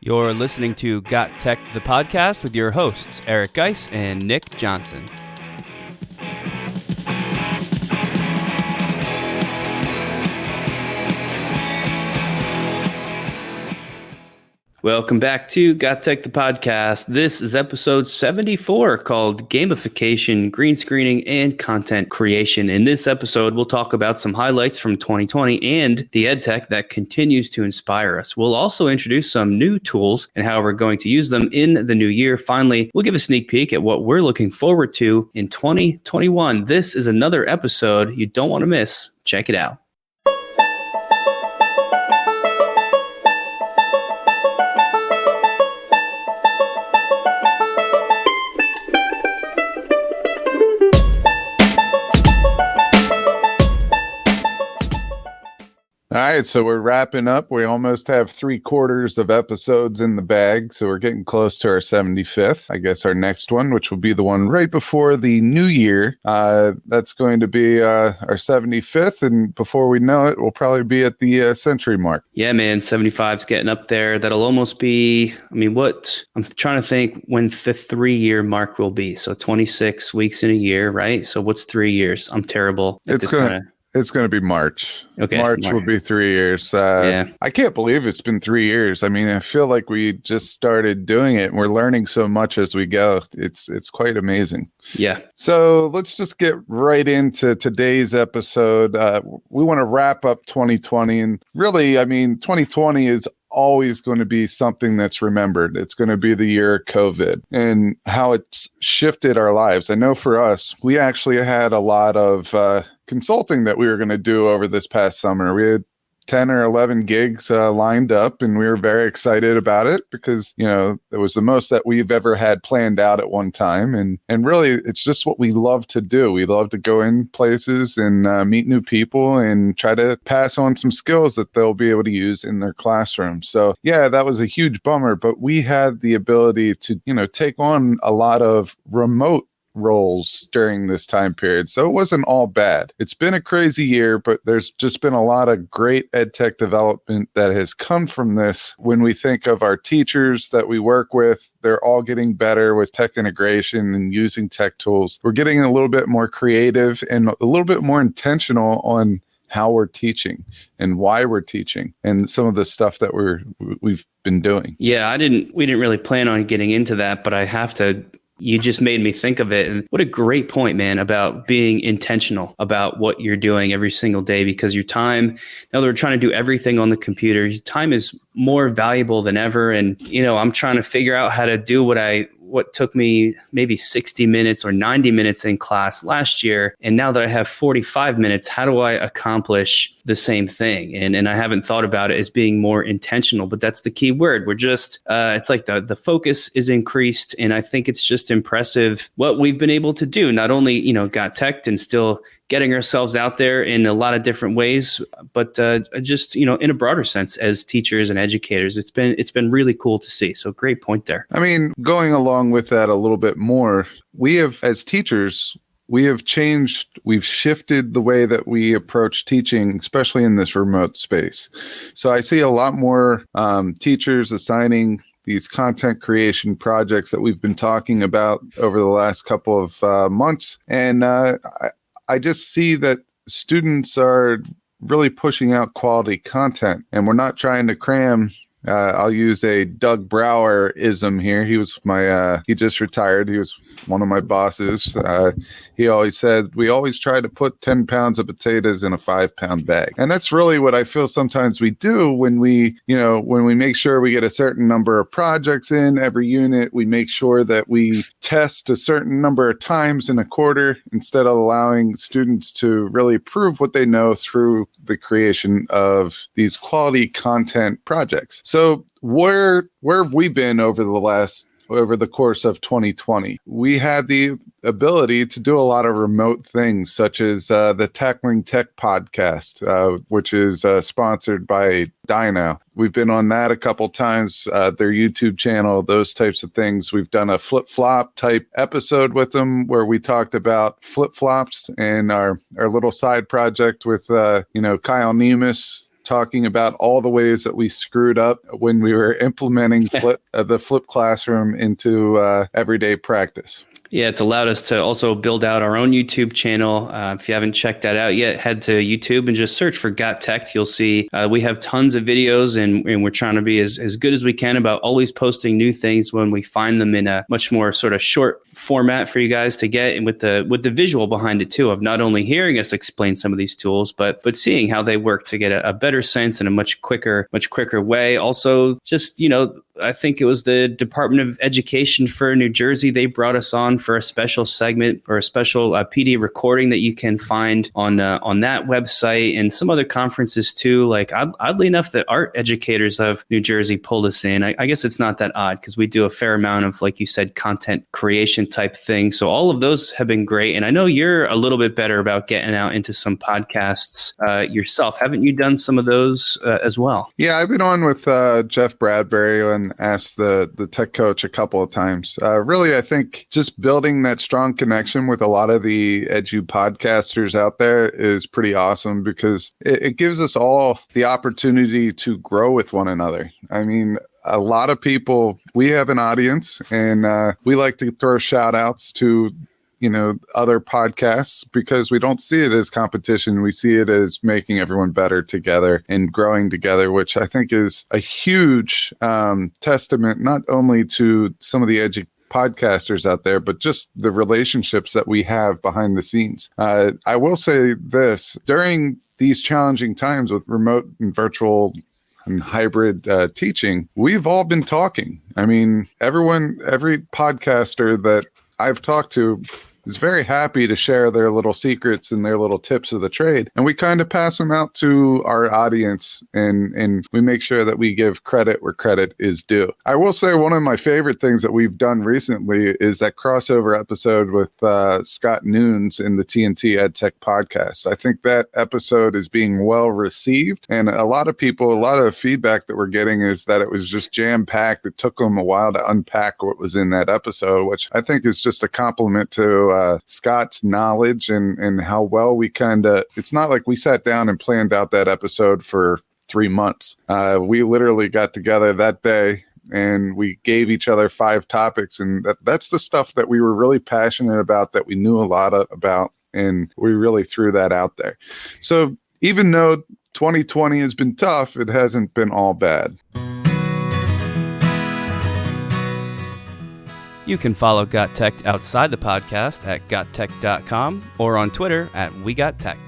You're listening to GotTechED the Podcast with your hosts, Eric Guise and Nick Johnson. Welcome back to GotTechED the Podcast. This is episode 74 called Gamification, Green Screening, and Content Creation. In this episode, we'll talk about some highlights from 2020 and the Edtech that continues to inspire us. We'll also introduce some new tools and how we're going to use them in the new year. Finally, we'll give a sneak peek at what we're looking forward to in 2021. This is another episode you don't want to miss. Check it out. All right, so we're wrapping up. We almost have 3/4 of episodes in the bag, so we're getting close to our 75th. I guess our next one, which will be the one right before the new year, that's going to be our 75th, and before we know it, we'll probably be at the century mark. Yeah, man, 75's getting up there. That'll almost be, what? I'm trying to think when the 3-year mark will be. So 26 weeks in a year, right? So what's 3 years? I'm terrible at It's going to be March. Okay. March will be 3 years. Yeah. I can't believe it's been 3 years. I mean, I feel like we just started doing it and we're learning so much as we go. It's quite amazing. Yeah. So let's just get right into today's episode. We want to wrap up 2020. And really, 2020 is always going to be something that's remembered. It's going to be the year of COVID and how it's shifted our lives. I know for us, we actually had a lot of consulting that we were going to do over this past summer. We had 10 or 11 gigs lined up, and we were very excited about it because, it was the most that we've ever had planned out at one time. And really, it's just what we love to do. We love to go in places and meet new people and try to pass on some skills that they'll be able to use in their classroom. So, yeah, that was a huge bummer, but we had the ability to, take on a lot of remote roles during this time period. So it wasn't all bad. It's been a crazy year, but there's just been a lot of great EdTech development that has come from this. When we think of our teachers that we work with, they're all getting better with tech integration and using tech tools. We're getting a little bit more creative and a little bit more intentional on how we're teaching and why we're teaching and some of the stuff that we've been doing. Yeah, we didn't really plan on getting into that, but I have to. You just made me think of it. And what a great point, man, about being intentional about what you're doing every single day, because your time, now that we're trying to do everything on the computer, your time is more valuable than ever. And, I'm trying to figure out how to do what took me maybe 60 minutes or 90 minutes in class last year. And now that I have 45 minutes, how do I accomplish the same thing? And I haven't thought about it as being more intentional, but that's the key word. We're just, it's like the focus is increased. And I think it's just impressive what we've been able to do. Not only, GotTechED and still getting ourselves out there in a lot of different ways, but just, in a broader sense as teachers and educators, it's been really cool to see. So great point there. Going along with that a little bit more, we have, as teachers, we have changed, we've shifted the way that we approach teaching, especially in this remote space. So I see a lot more teachers assigning these content creation projects that we've been talking about over the last couple of months. And I just see that students are really pushing out quality content, and we're not trying to cram. I'll use a Doug Brower-ism here. He was he just retired. He was one of my bosses. He always said, we always try to put 10 pounds of potatoes in a 5-pound bag. And that's really what I feel sometimes we do when we make sure we get a certain number of projects in every unit. We make sure that we test a certain number of times in a quarter instead of allowing students to really prove what they know through the creation of these quality content projects. So where have we been over the course of 2020? We had the ability to do a lot of remote things, such as the Tackling Tech podcast, which is sponsored by Dino. We've been on that a couple times, their YouTube channel, those types of things. We've done a flip-flop type episode with them where we talked about flip-flops and our little side project with, Kyle Nemus talking about all the ways that we screwed up when we were implementing the flip classroom into everyday practice. Yeah, it's allowed us to also build out our own YouTube channel. If you haven't checked that out yet, head to YouTube and just search for GotTechED. You'll see we have tons of videos, and we're trying to be as good as we can about always posting new things when we find them in a much more sort of short format for you guys to get, and with the visual behind it too, of not only hearing us explain some of these tools, but seeing how they work to get a better sense in a much quicker way. Also, just, I think it was the Department of Education for New Jersey. They brought us on for a special segment or a special PD recording that you can find on that website, and some other conferences too. Like, oddly enough, the art educators of New Jersey pulled us in. I guess it's not that odd because we do a fair amount of, like you said, content creation type things. So all of those have been great. And I know you're a little bit better about getting out into some podcasts yourself. Haven't you done some of those as well? Yeah, I've been on with Jeff Bradbury and asked the tech coach a couple of times. Really, I think just building that strong connection with a lot of the Edji podcasters out there is pretty awesome, because it gives us all the opportunity to grow with one another. I mean, a lot of people, we have an audience, and we like to throw shout outs to other podcasts, because we don't see it as competition. We see it as making everyone better together and growing together, which I think is a huge testament, not only to some of the podcasters out there, but just the relationships that we have behind the scenes. I will say this, during these challenging times with remote and virtual and hybrid teaching, we've all been talking. I mean, every podcaster that I've talked to is very happy to share their little secrets and their little tips of the trade. And we kind of pass them out to our audience, and we make sure that we give credit where credit is due. I will say one of my favorite things that we've done recently is that crossover episode with Scott Nunes in the TNT Edtech podcast. I think that episode is being well received, and a lot of feedback that we're getting is that it was just jam-packed. It took them a while to unpack what was in that episode, which I think is just a compliment to Scott's knowledge and how well we it's not like we sat down and planned out that episode for 3 months. We literally got together that day and we gave each other 5 topics, and that's the stuff that we were really passionate about, that we knew a lot about, and we really threw that out there. So even though 2020 has been tough, it hasn't been all bad. You can follow GotTechED outside the podcast at gottech.com or on Twitter at WeGotTechED.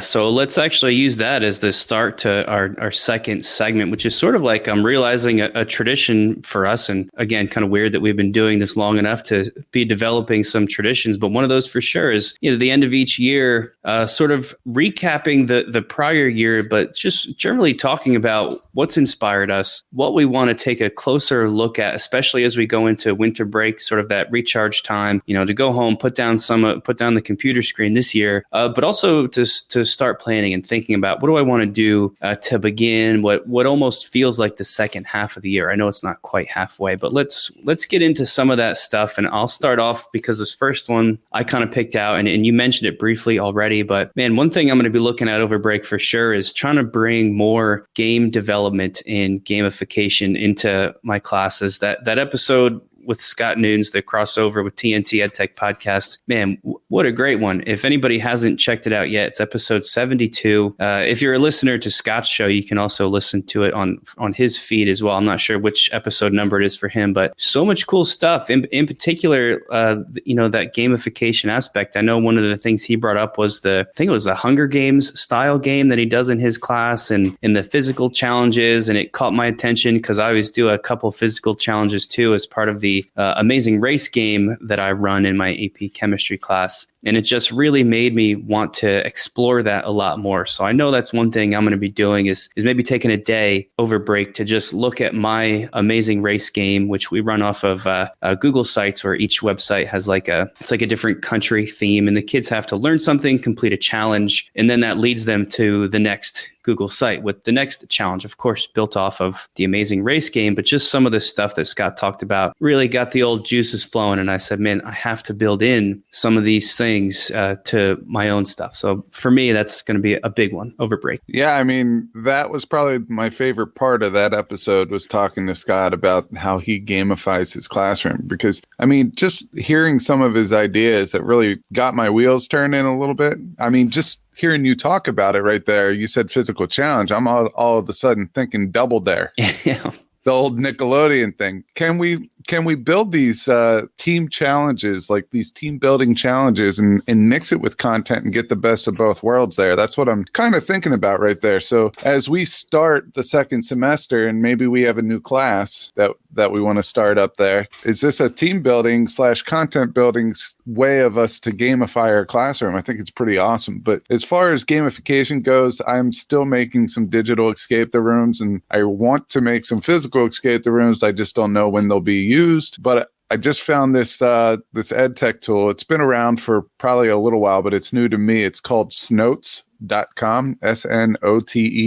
So let's actually use that as the start to our second segment, which is sort of like I'm realizing a tradition for us. And again, kind of weird that we've been doing this long enough to be developing some traditions. But one of those for sure is, the end of each year, sort of recapping the prior year, but just generally talking about what's inspired us, what we want to take a closer look at, especially as we go into winter break, sort of that recharge time, to go home, put down the computer screen this year, but also to start planning and thinking about what do I want to do to begin what almost feels like the second half of the year. I know it's not quite halfway, but let's get into some of that stuff. And I'll start off because this first one I kind of picked out, and you mentioned it briefly already, but man, one thing I'm going to be looking at over break for sure is trying to bring more game development and gamification into my classes. That episode with Scott Nunes, the crossover with TNT Edtech podcast, man, what a great one. If anybody hasn't checked it out yet, it's episode 72. If you're a listener to Scott's show, you can also listen to it on his feed as well. I'm not sure which episode number it is for him, but so much cool stuff. In particular, that gamification aspect. I know one of the things he brought up was I think it was a Hunger Games style game that he does in his class, and in the physical challenges. And it caught my attention because I always do a couple physical challenges too as part of the Amazing Race game that I run in my AP chemistry class. And it just really made me want to explore that a lot more. So I know that's one thing I'm going to be doing is maybe taking a day over break to just look at my Amazing Race game, which we run off of Google Sites, where each website has it's like a different country theme, and the kids have to learn something, complete a challenge, and then that leads them to the next Google site with the next challenge, of course, built off of the Amazing Race game. But just some of the stuff that Scott talked about really got the old juices flowing. And I said, man, I have to build in some of these things things to my own stuff. So for me, that's going to be a big one over break. Yeah, I mean, that was probably my favorite part of that episode, was talking to Scott about how he gamifies his classroom. Because, I mean, just hearing some of his ideas that really got my wheels turning a little bit. I mean, just hearing you talk about it right there, you said physical challenge. I'm all of a sudden thinking Double Dare. Yeah. The old Nickelodeon thing. Can we build these team challenges, like these team building challenges, and mix it with content and get the best of both worlds there? That's what I'm kind of thinking about right there. So as we start the second semester, and maybe we have a new class that we want to start up there, is this a team building / content building way of us to gamify our classroom? I think it's pretty awesome. But as far as gamification goes, I'm still making some digital escape the rooms, and I want to make some physical escape the rooms. I just don't know when they'll be used. But I just found this Edtech tool. It's been around for probably a little while, but it's new to me. It's called Snotes.com, SNOTES.com.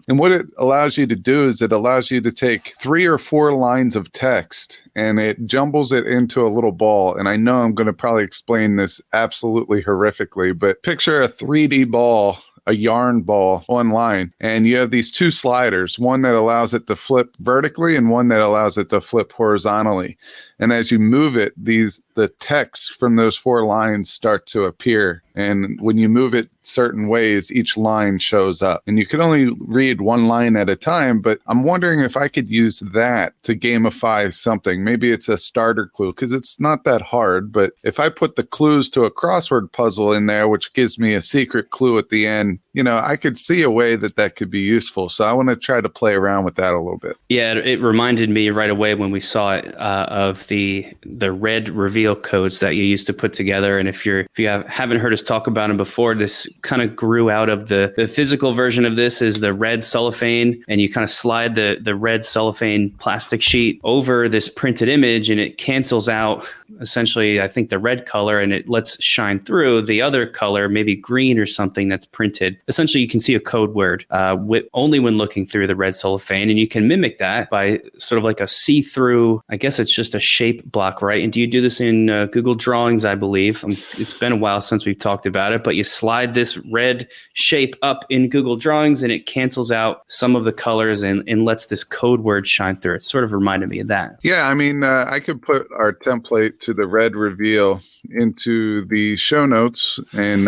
And what it allows you to do is it allows you to take 3 or 4 lines of text and it jumbles it into a little ball. And I know I'm going to probably explain this absolutely horrifically, but picture a 3D ball, a yarn ball online, and you have these 2 sliders, one that allows it to flip vertically and one that allows it to flip horizontally. And as you move it, the text from those 4 lines start to appear. And when you move it certain ways, each line shows up. And you can only read 1 line at a time, but I'm wondering if I could use that to gamify something. Maybe it's a starter clue, because it's not that hard. But if I put the clues to a crossword puzzle in there, which gives me a secret clue at the end, I could see a way that could be useful. So I want to try to play around with that a little bit. Yeah, it reminded me right away when we saw it of the red reveal codes that you used to put together. And if you haven't heard us talk about them before, this kind of grew out of the physical version of this is the red cellophane, and you kind of slide the red cellophane plastic sheet over this printed image, and it cancels out essentially, I think, the red color, and it lets shine through the other color, maybe green or something that's printed. Essentially, you can see a code word only when looking through the red cellophane, and you can mimic that by sort of like a see-through, I guess it's just a shape block, right? And do you do this in Google Drawings, I believe? It's been a while since we've talked about it, but you slide this red shape up in Google Drawings, and it cancels out some of the colors and lets this code word shine through. It sort of reminded me of that. Yeah, I mean, I could put our template to the red reveal into the show notes, and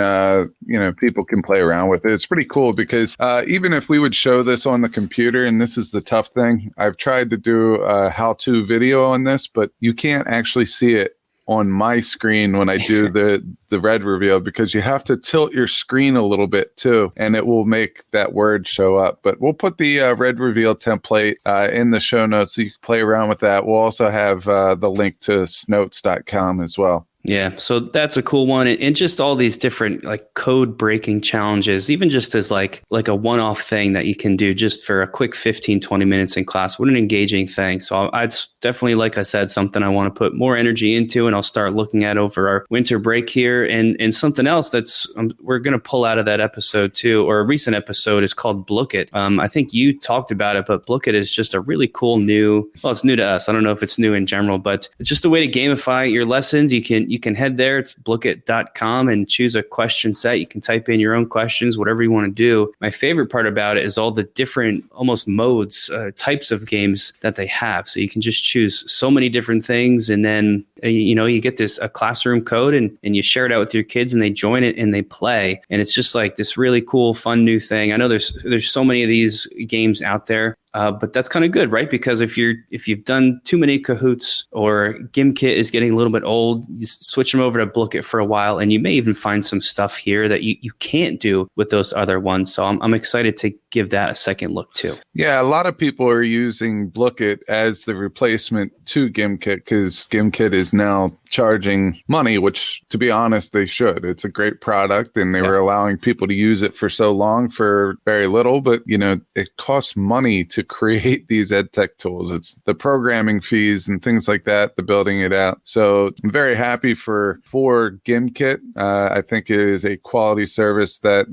people can play around with it. It's pretty cool because even if we would show this on the computer, and this is the tough thing, I've tried to do a how-to video on this, but you can't actually see it on my screen when I do the red reveal, because you have to tilt your screen a little bit too, and it will make that word show up. But we'll put the red reveal template in the show notes so you can play around with that. We'll also have the link to snotes.com as well. Yeah, so that's a cool one. And just all these different like code breaking challenges, even just as like a one-off thing that you can do just for a quick 15, 20 minutes in class. What an engaging thing. So it's definitely, like I said, something I want to put more energy into, and I'll start looking at over our winter break here. And something else that's we're going to pull out of that episode too, or a recent episode, is called Book It. I think you talked about it, but Book It is just a really cool it's new to us. I don't know if it's new in general, but it's just a way to gamify your lessons. You can head there. It's bookit.com and choose a question set. You can type in your own questions, whatever you want to do. My favorite part about it is all the different almost modes, types of games that they have. So you can just choose so many different things. And then, you get a classroom code and you share it out with your kids, and they join it and they play. And it's just like this really cool, fun new thing. I know there's so many of these games out there. But that's kind of good, right? Because if you've done too many Kahoots, or Gimkit is getting a little bit old, you switch them over to Book It for a while, and you may even find some stuff here that you can't do with those other ones. So I'm excited to give that a second look too. Yeah, a lot of people are using Book It as the replacement to Gimkit, because Gimkit is now charging money, which, to be honest, they should. It's a great product, and they were allowing people to use it for so long for very little. But, it costs money to create these EdTech tools. It's the programming fees and things like that, the building it out. So I'm very happy for Gimkit. I think it is a quality service that,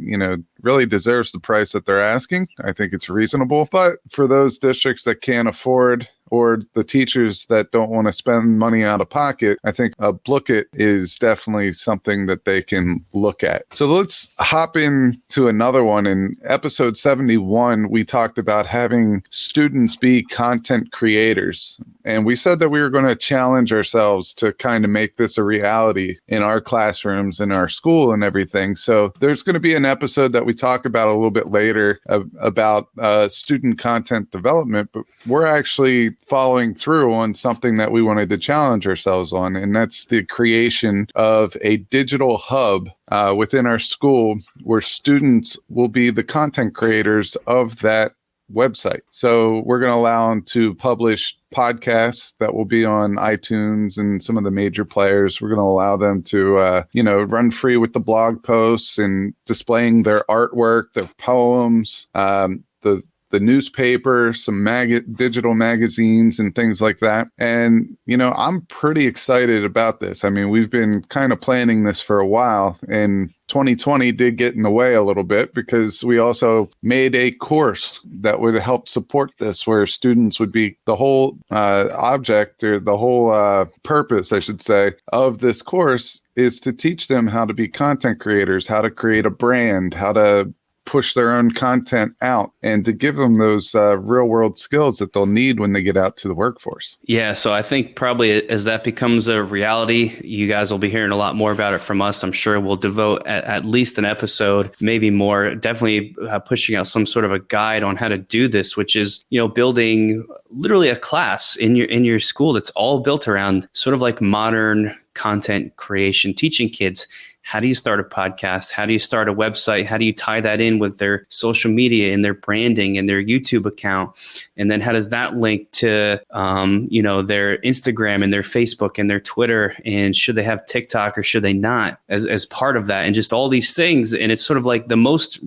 really deserves the price that they're asking. I think it's reasonable. But for those districts that can't afford or the teachers that don't want to spend money out of pocket, I think a Bookit is definitely something that they can look at. So let's hop into another one. In episode 71, we talked about having students be content creators. And we said that we were going to challenge ourselves to kind of make this a reality in our classrooms, in our school and everything. So there's going to be an episode that we talk about a little bit later about student content development, but we're actually following through on something that we wanted to challenge ourselves on. And that's the creation of a digital hub within our school where students will be the content creators of that website. So we're going to allow them to publish podcasts that will be on iTunes and some of the major players. We're going to allow them to, run free with the blog posts and displaying their artwork, their poems, the newspaper, some digital magazines and things like that. And, I'm pretty excited about this. I mean, we've been kind of planning this for a while, and 2020 did get in the way a little bit because we also made a course that would help support this, where students would be the whole object, or the whole purpose, I should say, of this course is to teach them how to be content creators, how to create a brand, how to push their own content out, and to give them those real world skills that they'll need when they get out to the workforce. Yeah. So I think probably as that becomes a reality, you guys will be hearing a lot more about it from us. I'm sure we'll devote at least an episode, maybe more, definitely pushing out some sort of a guide on how to do this, which is, building literally a class in your school that's all built around sort of like modern content creation, teaching kids, how do you start a podcast? How do you start a website? How do you tie that in with their social media and their branding and their YouTube account? And then how does that link to, their Instagram and their Facebook and their Twitter? And should they have TikTok or should they not as part of that? And just all these things. And it's sort of like the most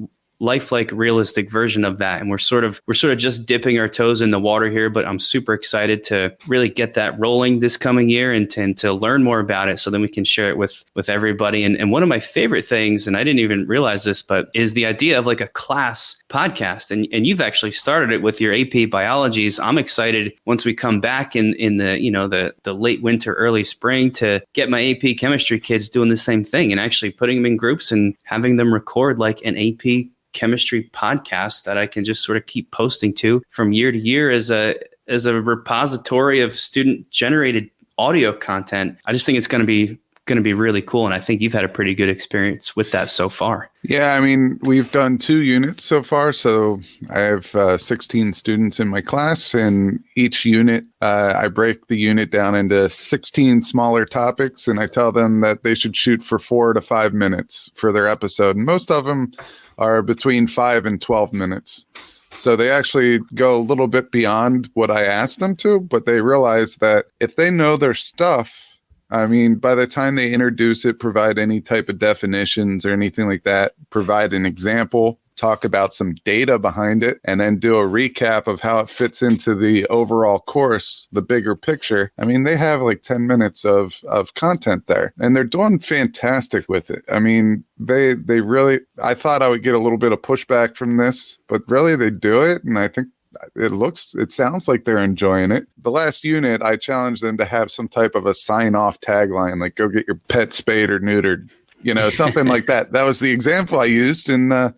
lifelike, realistic version of that. And we're sort of just dipping our toes in the water here, but I'm super excited to really get that rolling this coming year and to learn more about it so then we can share it with everybody. And one of my favorite things, and I didn't even realize this, but is the idea of like a class podcast. And you've actually started it with your AP biologies. I'm excited once we come back in the late winter, early spring to get my AP chemistry kids doing the same thing and actually putting them in groups and having them record like an AP chemistry podcast that I can just sort of keep posting to from year to year as a repository of student generated audio content. I just think it's going to be really cool. And I think you've had a pretty good experience with that so far. Yeah, I mean, we've done 2 units so far. So I have 16 students in my class, and each unit, I break the unit down into 16 smaller topics, and I tell them that they should shoot for 4 to 5 minutes for their episode. And most of them are between 5 and 12 minutes. So they actually go a little bit beyond what I asked them to, but they realize that if they know their stuff, I mean, by the time they introduce it, provide any type of definitions or anything like that, provide an example, talk about some data behind it, and then do a recap of how it fits into the overall course, the bigger picture. I mean, they have like 10 minutes of content there, and they're doing fantastic with it. I mean, they really, I thought I would get a little bit of pushback from this, but really they do it. And I think it sounds like they're enjoying it. The last unit, I challenged them to have some type of a sign-off tagline, like "Go get your pet spayed or neutered," something like that. That was the example I used, and a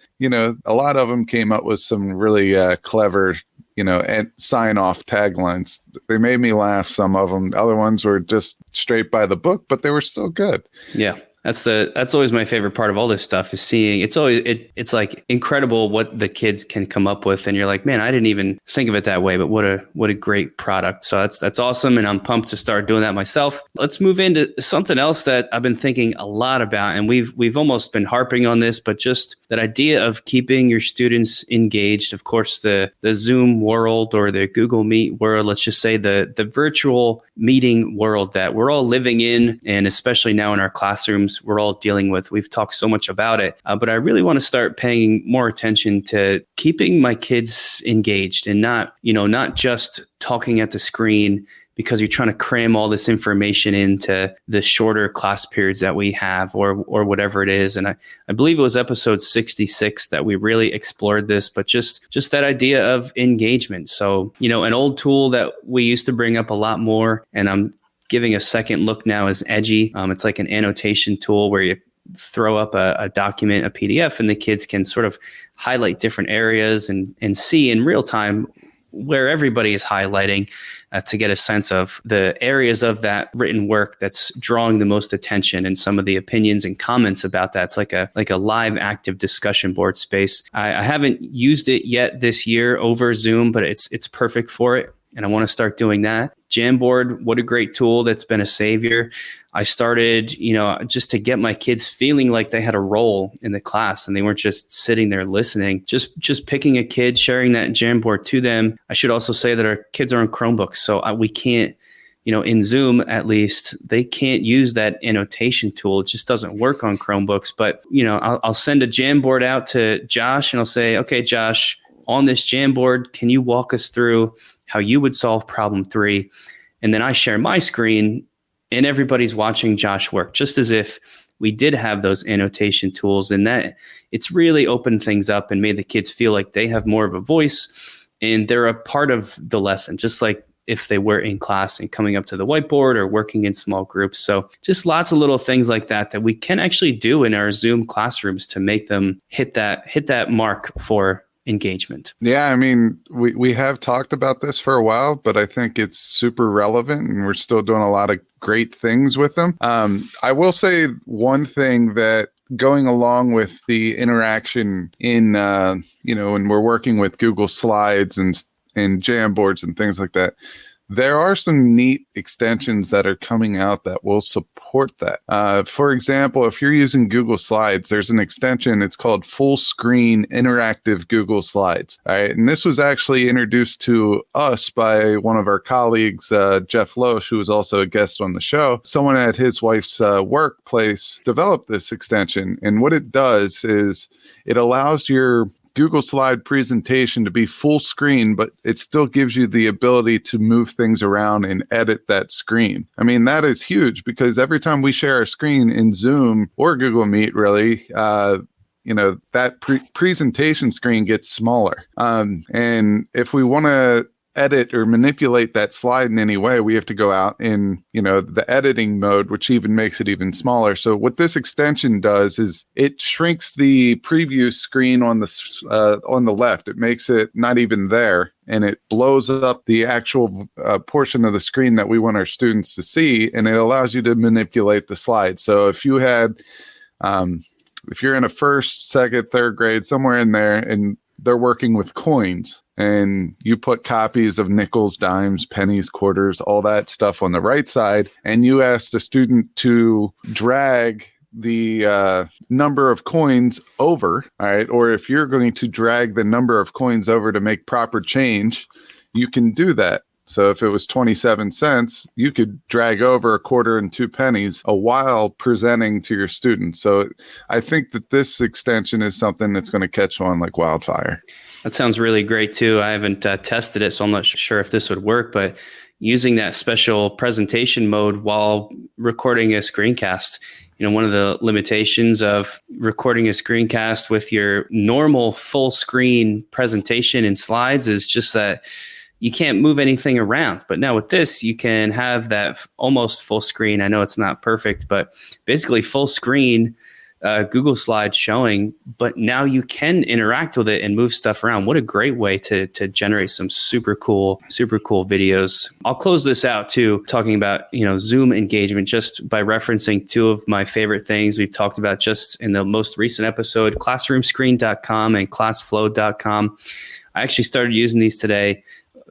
lot of them came up with some really clever, and sign-off taglines. They made me laugh. Some of them, other ones were just straight by the book, but they were still good. Yeah. That's always my favorite part of all this stuff is seeing it's like incredible what the kids can come up with. And you're like, man, I didn't even think of it that way, but what a great product. So that's awesome. And I'm pumped to start doing that myself. Let's move into something else that I've been thinking a lot about. And we've almost been harping on this, but just that idea of keeping your students engaged. Of course, the Zoom world or the Google Meet world, let's just say the virtual meeting world that we're all living in. And especially now in our classrooms, times we're all dealing with. We've talked so much about it, but I really want to start paying more attention to keeping my kids engaged and not just talking at the screen because you're trying to cram all this information into the shorter class periods that we have or whatever it is. And I believe it was episode 66 that we really explored this, but just that idea of engagement. So, an old tool that we used to bring up a lot more, and I'm giving a second look now, is Edji. It's like an annotation tool where you throw up a document, a PDF, and the kids can sort of highlight different areas and see in real time where everybody is highlighting to get a sense of the areas of that written work that's drawing the most attention and some of the opinions and comments about that. It's like a live active discussion board space. I haven't used it yet this year over Zoom, but it's perfect for it. And I want to start doing that. Jamboard, what a great tool that's been a savior. I started, just to get my kids feeling like they had a role in the class and they weren't just sitting there listening, just picking a kid, sharing that Jamboard to them. I should also say that our kids are on Chromebooks, so we can't, in Zoom at least, they can't use that annotation tool. It just doesn't work on Chromebooks. But, I'll send a Jamboard out to Josh and I'll say, okay, Josh, on this Jamboard, can you walk us through how you would solve problem 3? And then I share my screen and everybody's watching Josh work, just as if we did have those annotation tools, and that it's really opened things up and made the kids feel like they have more of a voice and they're a part of the lesson, just like if they were in class and coming up to the whiteboard or working in small groups. So just lots of little things like that we can actually do in our Zoom classrooms to make them hit that mark for engagement. Yeah, I mean, we have talked about this for a while, but I think it's super relevant and we're still doing a lot of great things with them. I will say one thing that going along with the interaction in, when we're working with Google Slides and Jamboards and things like that, there are some neat extensions that are coming out that will support that. For example, if you're using Google Slides, there's an extension. It's called Full Screen Interactive Google Slides. All right, and this was actually introduced to us by one of our colleagues, Jeff Loesch, who was also a guest on the show. Someone at his wife's workplace developed this extension. And what it does is it allows your Google Slide presentation to be full screen, but it still gives you the ability to move things around and edit that screen. I mean, that is huge because every time we share our screen in Zoom or Google Meet, really, that presentation screen gets smaller. And if we want to edit or manipulate that slide in any way, we have to go out in, the editing mode, which even makes it even smaller. So what this extension does is it shrinks the preview screen on the left. It makes it not even there, and it blows up the actual portion of the screen that we want our students to see, and it allows you to manipulate the slide. So if you had, if you're in a first, second, third grade, somewhere in there, and they're working with coins, and you put copies of nickels, dimes, pennies, quarters, all that stuff on the right side, and you ask the student to drag the number of coins over, all right, or if you're going to drag the number of coins over to make proper change, you can do that. So if it was 27 cents, you could drag over a quarter and 2 pennies while presenting to your students. So I think that this extension is something that's going to catch on like wildfire. That sounds really great too. I haven't tested it, so I'm not sure if this would work, but using that special presentation mode while recording a screencast, one of the limitations of recording a screencast with your normal full screen presentation and slides is just that you can't move anything around. But now with this, you can have that almost full screen. I know it's not perfect, but basically full screen Google Slides showing, but now you can interact with it and move stuff around. What a great way to generate some super cool videos. I'll close this out too, talking about, Zoom engagement, just by referencing two of my favorite things we've talked about just in the most recent episode, classroomscreen.com and classflow.com. I actually started using these today.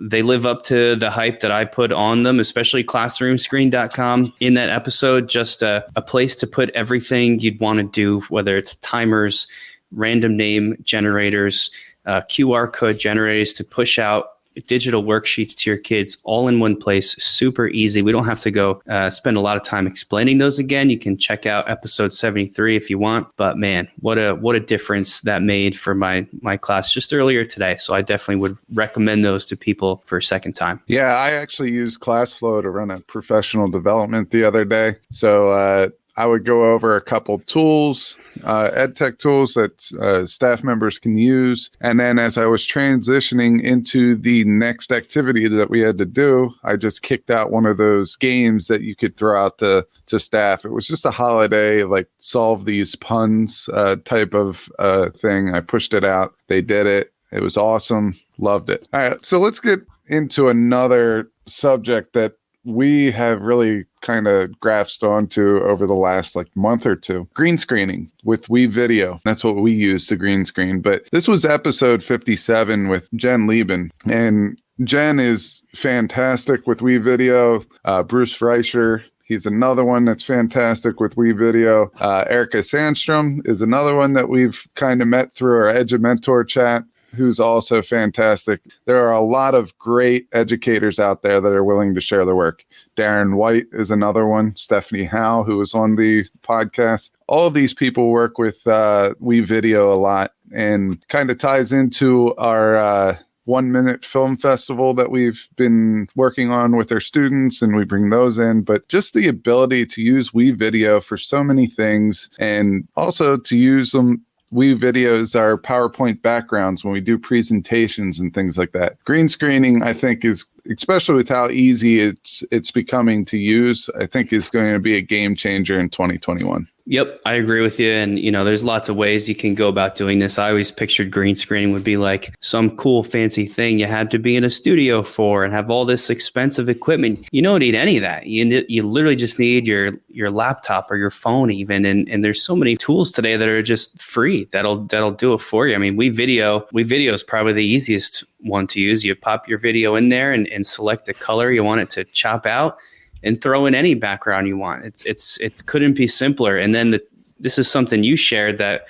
They live up to the hype that I put on them, especially classroomscreen.com. In that episode, just a place to put everything you'd want to do, whether it's timers, random name generators, QR code generators to push out digital worksheets to your kids all in one place, super easy. We don't have to go spend a lot of time explaining those again. You can check out episode 73 if you want. But man, what a difference that made for my class just earlier today. So I definitely would recommend those to people for a second time. Yeah, I actually used ClassFlow to run a professional development the other day. So I would go over a couple tools, Edtech tools that staff members can use. And then as I was transitioning into the next activity that we had to do, I just kicked out one of those games that you could throw out to staff. It was just a holiday, like solve these puns type of thing. I pushed it out. They did it. It was awesome. Loved it. All right. So let's get into another subject that we have really kind of grasped onto over the last month or two. Green screening with WeVideo. That's what we use to green screen. But this was episode 57 with Jen Lieben. And Jen is fantastic with WeVideo. Bruce Fleischer, he's another one that's fantastic with WeVideo. Erica Sandstrom is another one that we've kind of met through our Edji Mentor chat, who's also fantastic. There are a lot of great educators out there that are willing to share their work. Darren White is another one. Stephanie Howe, who was on the podcast. All of these people work with WeVideo a lot, and kind of ties into our 1 Minute Film Festival that we've been working on with our students, and we bring those in. But just the ability to use WeVideo for so many things, and also to use them. WeVideos are PowerPoint backgrounds when we do presentations and things like that. Green screening, I think, is, especially with how easy it's becoming to use, I think is going to be a game changer in 2021. Yep, I agree with you. And, there's lots of ways you can go about doing this. I always pictured green screening would be like some cool fancy thing you had to be in a studio for and have all this expensive equipment. You don't need any of that. You literally just need your laptop or your phone even. And there's so many tools today that are just free that'll do it for you. I mean, WeVideo is probably the easiest one to use. You pop your video in there and select the color you want it to chop out, and throw in any background you want. It couldn't be simpler. And then this is something you shared that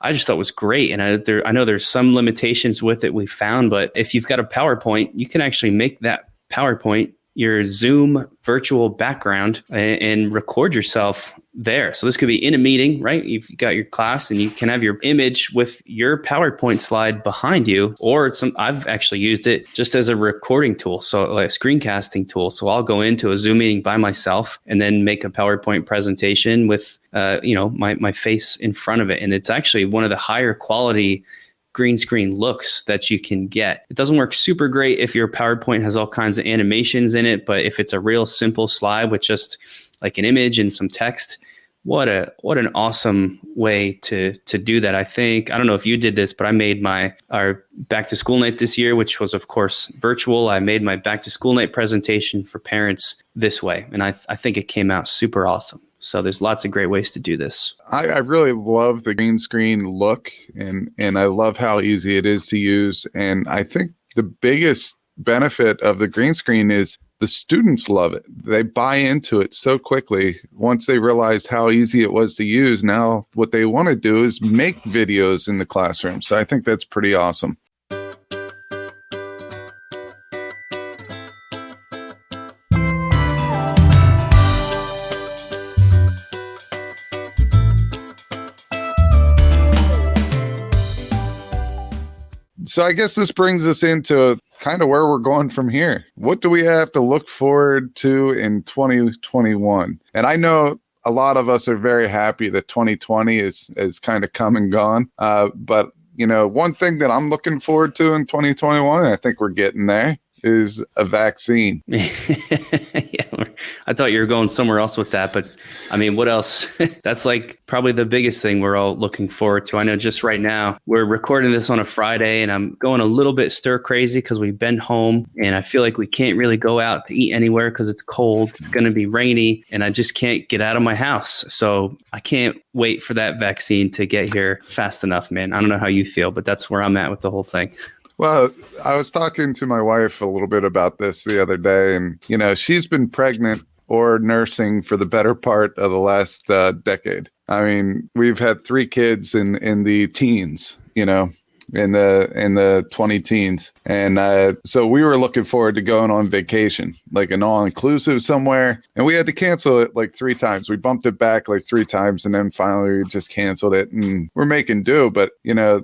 I just thought was great. And I know there's some limitations with it we found, but if you've got a PowerPoint, you can actually make that PowerPoint your Zoom virtual background and record yourself there. So this could be in a meeting, right? You've got your class and you can have your image with your PowerPoint slide behind you, or I've actually used it just as a recording tool. So like a screencasting tool. So I'll go into a Zoom meeting by myself and then make a PowerPoint presentation with, my face in front of it. And it's actually one of the higher quality green screen looks that you can get. It doesn't work super great if your PowerPoint has all kinds of animations in it, but if it's a real simple slide with just like an image and some text, what an awesome way to do that. I don't know if you did this, but I made our back to school night this year, which was of course virtual. I made my back to school night presentation for parents this way. And I think it came out super awesome. So there's lots of great ways to do this. I really love the green screen look, and I love how easy it is to use. And I think the biggest benefit of the green screen is the students love it. They buy into it so quickly. Once they realized how easy it was to use, now what they want to do is make videos in the classroom. So I think that's pretty awesome. So I guess this brings us into kind of where we're going from here. What do we have to look forward to in 2021? And I know a lot of us are very happy that 2020 is kind of come and gone. But, one thing that I'm looking forward to in 2021, and I think we're getting there, is a vaccine. Yeah, I thought you were going somewhere else with that, but I mean, what else? That's like probably the biggest thing we're all looking forward to. I know just right now we're recording this on a Friday and I'm going a little bit stir crazy because we've been home and I feel like we can't really go out to eat anywhere because it's cold. It's going to be rainy and I just can't get out of my house. So I can't wait for that vaccine to get here fast enough, man. I don't know how you feel, but that's where I'm at with the whole thing. Well, I was talking to my wife a little bit about this the other day, and, she's been pregnant or nursing for the better part of the last decade. I mean, we've had 3 kids in the teens, in the 20 teens. And so we were looking forward to going on vacation, like an all-inclusive somewhere. And we had to cancel it like 3 times. We bumped it back like 3 times, and then finally we just canceled it. And we're making do. But,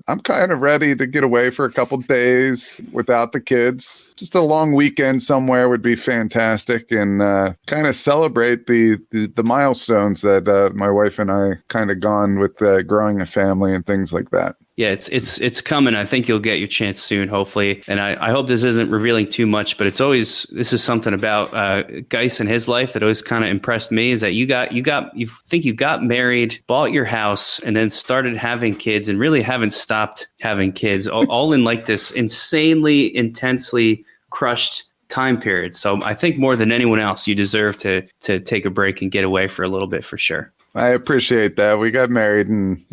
I'm kind of ready to get away for a couple days without the kids. Just a long weekend somewhere would be fantastic, and kind of celebrate the milestones that my wife and I kind of gone with growing a family and things like that. Yeah, it's coming. I think you'll get your chance soon, hopefully. And I hope this isn't revealing too much, but this is something about Guise and his life that always kind of impressed me, is that you got married, bought your house, and then started having kids, and really haven't stopped having kids, all in like this insanely, intensely crushed time period. So I think more than anyone else, you deserve to take a break and get away for a little bit, for sure. I appreciate that. We got married in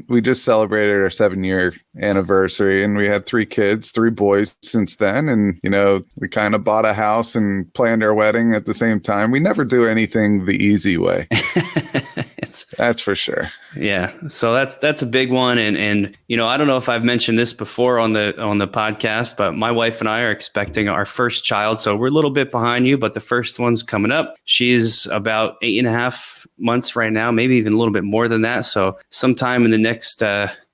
we just celebrated our 7-year anniversary, and we had 3 kids, 3 boys since then. And, we kind of bought a house and planned our wedding at the same time. We never do anything the easy way. That's for sure. Yeah. So that's a big one. And I don't know if I've mentioned this before on the podcast, but my wife and I are expecting our first child. So we're a little bit behind you, but the first one's coming up. She's about 8.5 months right now, maybe even a little bit more than that. So sometime in the next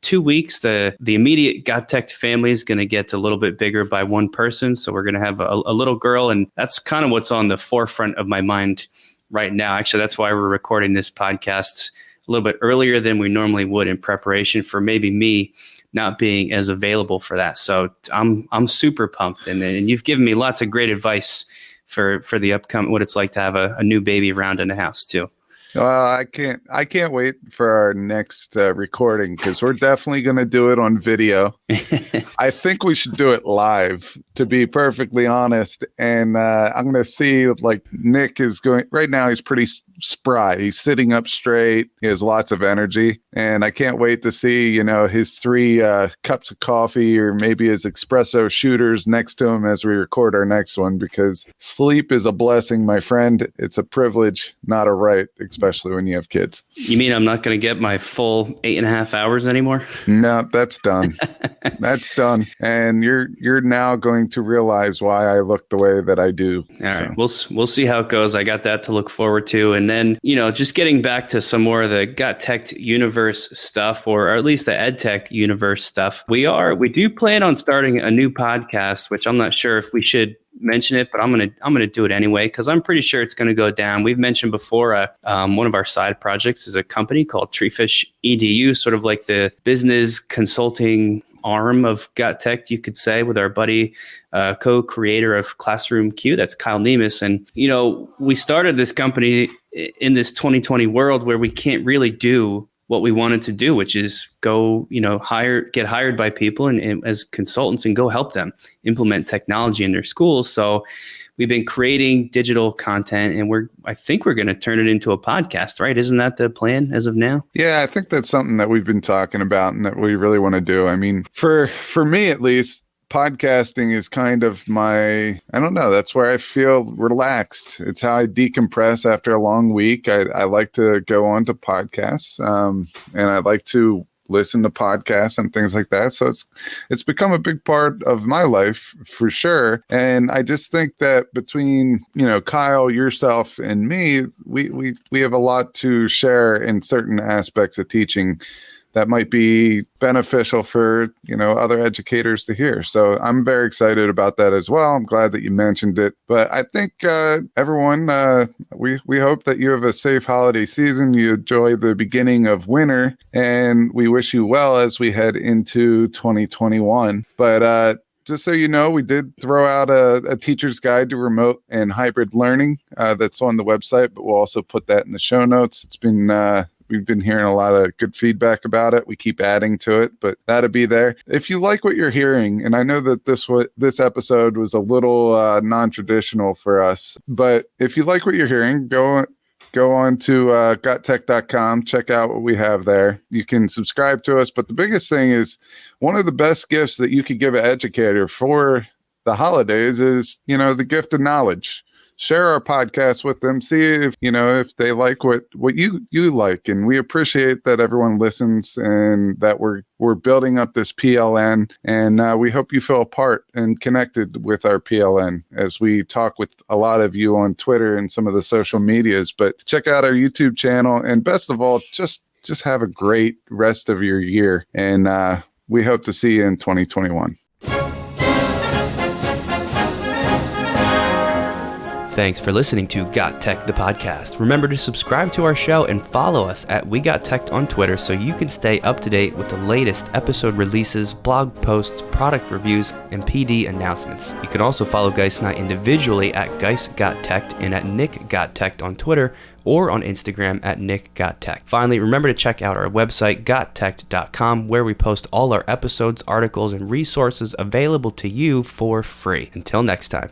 2 weeks, the immediate GotTech family is going to get a little bit bigger by one person. So we're going to have a little girl. And that's kind of what's on the forefront of my mind right now. Actually, that's why we're recording this podcast a little bit earlier than we normally would, in preparation for maybe me not being as available for that. So I'm super pumped. And you've given me lots of great advice for the upcoming, what it's like to have a new baby around in the house too. Well, I can't wait for our next recording, because we're definitely going to do it on video. I think we should do it live, to be perfectly honest. And I'm going to see, like, Nick is going right now. He's pretty spry. He's sitting up straight. He has lots of energy. And I can't wait to see, his 3 cups of coffee, or maybe his espresso shooters next to him as we record our next one, because sleep is a blessing, my friend. It's a privilege, not a right, especially when you have kids. You mean I'm not going to get my full 8.5 hours anymore? No, that's done. That's done. And you're now going to realize why I look the way that I do. All right. We'll see how it goes. I got that to look forward to. And then, just getting back to some more of the GotTech universe stuff, or at least the Edtech universe stuff. We do plan on starting a new podcast, which I'm not sure if we should mention it, but I'm gonna do it anyway, because I'm pretty sure it's gonna go down. We've mentioned before, one of our side projects is a company called Treefish EDU, sort of like the business consulting arm of GotTech, you could say, with our buddy, co-creator of Classroom Q, that's Kyle Nemus. And we started this company in this 2020 world where we can't really do what we wanted to do, which is go, get hired by people and as consultants, and go help them implement technology in their schools. So we've been creating digital content, and I think we're going to turn it into a podcast, right? Isn't that the plan as of now? Yeah, I think that's something that we've been talking about and that we really want to do. I mean, for me at least, podcasting is kind of I don't know, that's where I feel relaxed. It's how I decompress after a long week. I like to go on to podcasts, and I like to listen to podcasts and things like that. So it's become a big part of my life for sure. And I just think that between, Kyle, yourself, and me, we have a lot to share in certain aspects of teaching that might be beneficial for, other educators to hear. So I'm very excited about that as well. I'm glad that you mentioned it. But I think everyone, we hope that you have a safe holiday season. You enjoy the beginning of winter, and we wish you well as we head into 2021. But just so you know, we did throw out a teacher's guide to remote and hybrid learning that's on the website, but we'll also put that in the show notes. It's been we've been hearing a lot of good feedback about it. We keep adding to it, but that'll be there. If you like what you're hearing, and I know that this episode was a little non-traditional for us, but if you like what you're hearing, go on to GotTech.com, check out what we have there. You can subscribe to us, but the biggest thing is, one of the best gifts that you could give an educator for the holidays is, the gift of knowledge. share our podcast with them. See if, if they like what you like. And we appreciate that everyone listens and that we're building up this PLN. And we hope you feel a part and connected with our PLN as we talk with a lot of you on Twitter and some of the social medias. But check out our YouTube channel. And best of all, just have a great rest of your year. And we hope to see you in 2021. Thanks for listening to GotTech the Podcast. Remember to subscribe to our show and follow us at WeGotTech on Twitter so you can stay up to date with the latest episode releases, blog posts, product reviews, and PD announcements. You can also follow Guise and I individually at Guise GotTech and at Nick GotTech on Twitter or on Instagram at Nick GotTech. Finally, remember to check out our website, GotTechED.com, where we post all our episodes, articles, and resources available to you for free. Until next time.